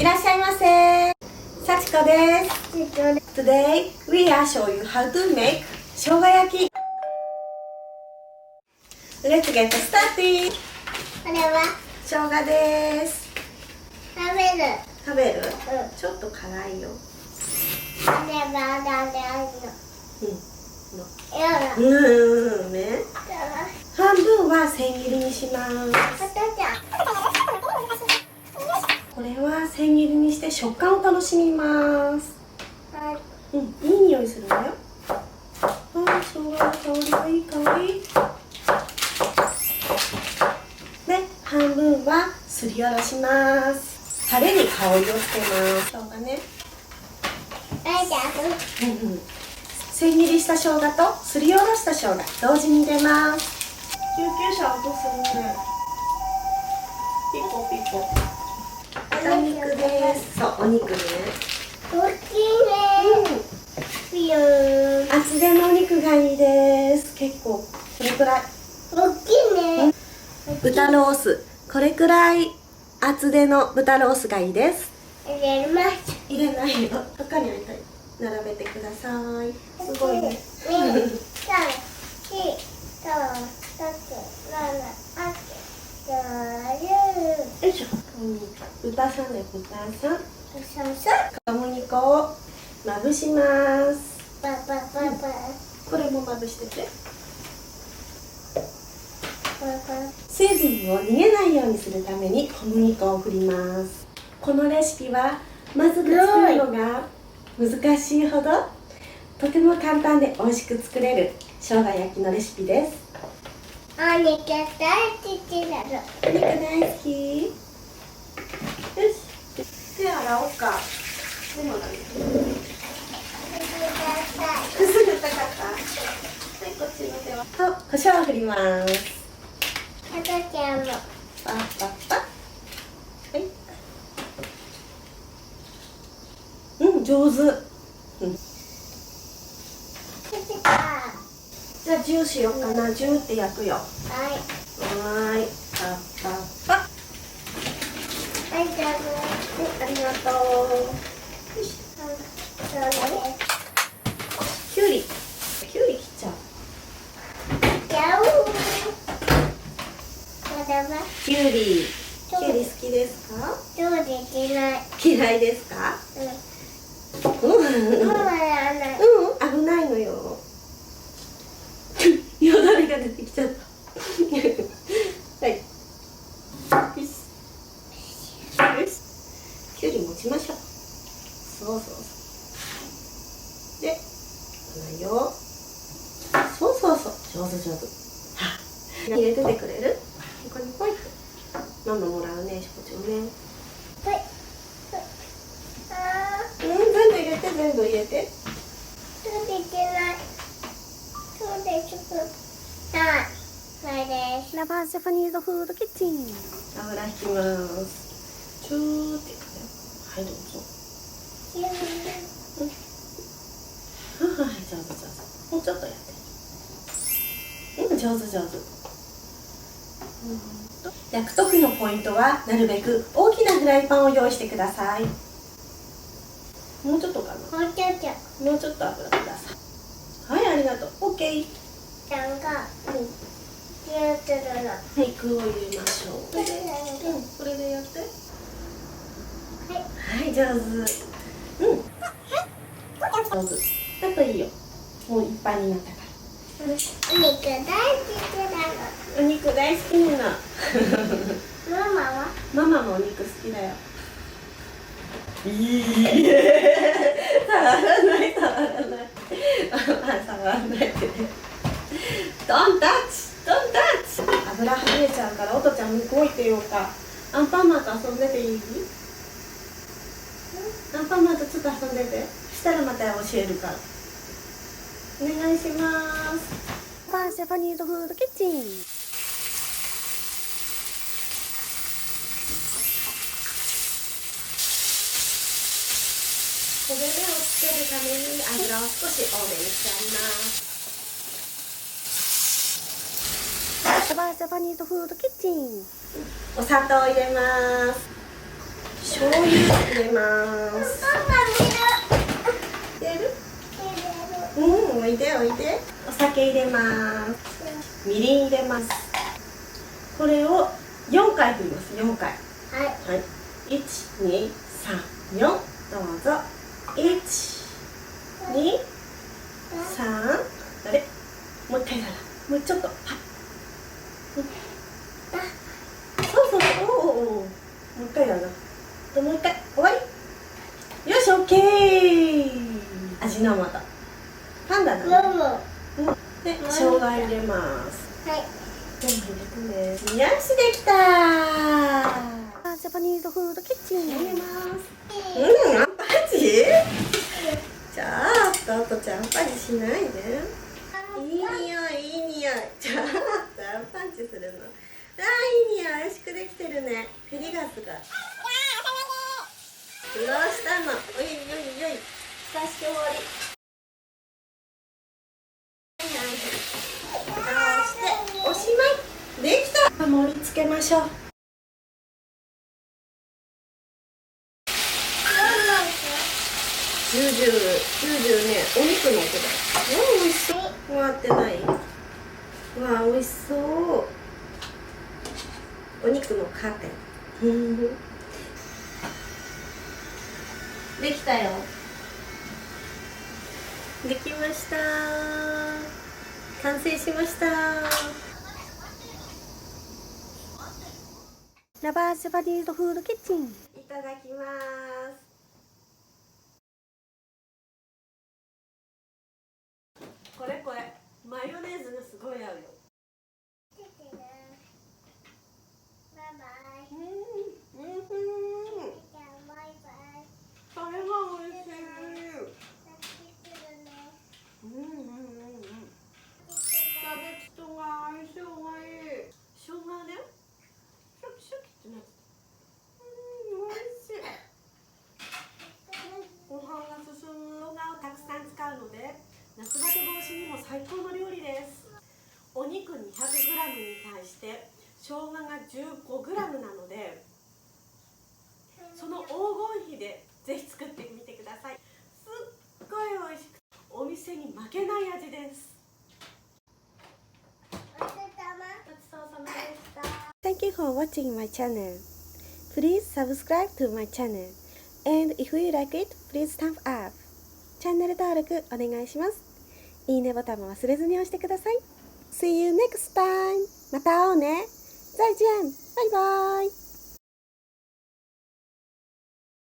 いらっしゃいませ。幸子です。Today we are show you how to make 生姜焼き。Let's get started. これは生姜です。食べる。食べる？うん。ちょっと辛いよ。これは食べるの。ね。半分は千切りにします。これは千切りにして食感を楽しみます。いい匂いするんだよ。生姜の香りがいい香り。で、半分はすりおろします。タレに香りをつけます。生姜ね。千切りした生姜とすりおろした生姜同時に入れます。救急車音するね。ピコピコ。豚肉です。そう、お肉ね。大きいね。厚手のお肉がいいです。結構これくらい。大きいね。豚ロース、これくらい厚手の豚ロースがいいです。入れます。入れないよ。他に並べてください。すごいね。よいしょ。豚さんね、豚さん。小麦粉をまぶします。これもまぶしてて。水分を逃げないようにするために小麦粉を振ります。このレシピはまずく作るのが難しいほどとても簡単で美味しく作れる生姜焼きのレシピです。お肉大好きだろ。お肉大好き？よし、手洗おうか。でもくすぐったかった。はい、こっちの手は。と、胡椒を振ります。赤ちゃんも。パッパッパ。はい。上手。じゃあ10しようかな。10って焼くよ。はーい。パッパッパ。はい、じゃあありがとう。よし。きゅうり切っちゃう。きゅうり好きですか？嫌いですか？危ないのよ。よだれが出てきちゃった。はい。よし。きゅうり持ちましょう。そう。で、よ。そう。上手。入れててくれる？ここにポイって。ママもらうね、しこちゃんね。全部入れて。ラバージャパニーズフードキッチン。油引きます。チューってはい、どうぞ。はい、上手。もうちょっとやって。上手。焼く時のポイントはなるべく大きなフライパンを用意してください。もうちょっとかな。もうちょっと油ください。はい、ありがとう。オッケー。はい、具を入れましょう。これでやって。はい、上手。上手。だといいよ。もういっぱいになったから。お肉大好きなの。ママもお肉好きだよ。触らない。触らないで。Don't touch。油はねちゃうから、おとちゃん向こう行ってようか。アンパンマンと遊んでていい？アンパンマンとちょっと遊んでて。したらまた教えるから。お願いします。ジャパニーズフードキッチン。焦げ目をつけるために油を少し多めにしてあります。ジャパニーズフードキッチン。お砂糖を入れます。醤油入れます。パパ入れる？見る。おいでおいで。お酒入れます。みりん入れます。これを4回振ります。4回。はい。はい。1、2、3、4。どうぞ。1、2、3。あれ？もう一回だな。もうちょっと。パッ。そうそうそう。もう一回だな。もう一回。終わり。よし、オッケー。味の素。パンダだね。で、生姜入れます。はい。全部入れてね。よし、できたー。ジャパニーズフードキッチン入れます。アンパンチ？ちょっとちゃんパンチしないで。いい匂い、いい匂い。ちょっとアンパンチするの。いい匂い、美味しくできてるね。照りガスが。どうしたの？おいおいおい。久しぶり。おしまい。できた。盛り付けましょう。90ね、お肉の音だ。美味しそう。終わってない？美味しそう。お肉のカーテン。できたよ。できました。完成しました。ラバージャパニーズフードキッチン。いただきます。これマヨネーズがすごい合うよ。バイバイ。これがバイバイ。美味しい。キャベツとが相性がいい。生姜ね、シャキシャキってなってた。美味しい。ご飯が進む生姜をたくさん使うので夏バテ防止にも最高の料理です。お肉 200g に対して生姜が 15g なので、その黄金比でぜひ作ってみてください。すっごい美味しくてお店に負けない味です。ごちそうさまでした。Thank you for watching my channel. Please subscribe to my channel. And if you like it, please thumb up. チャンネル登録お願いします。いいねボタンも忘れずに押してください。See you next time. また会おうね。再见。バイバイ。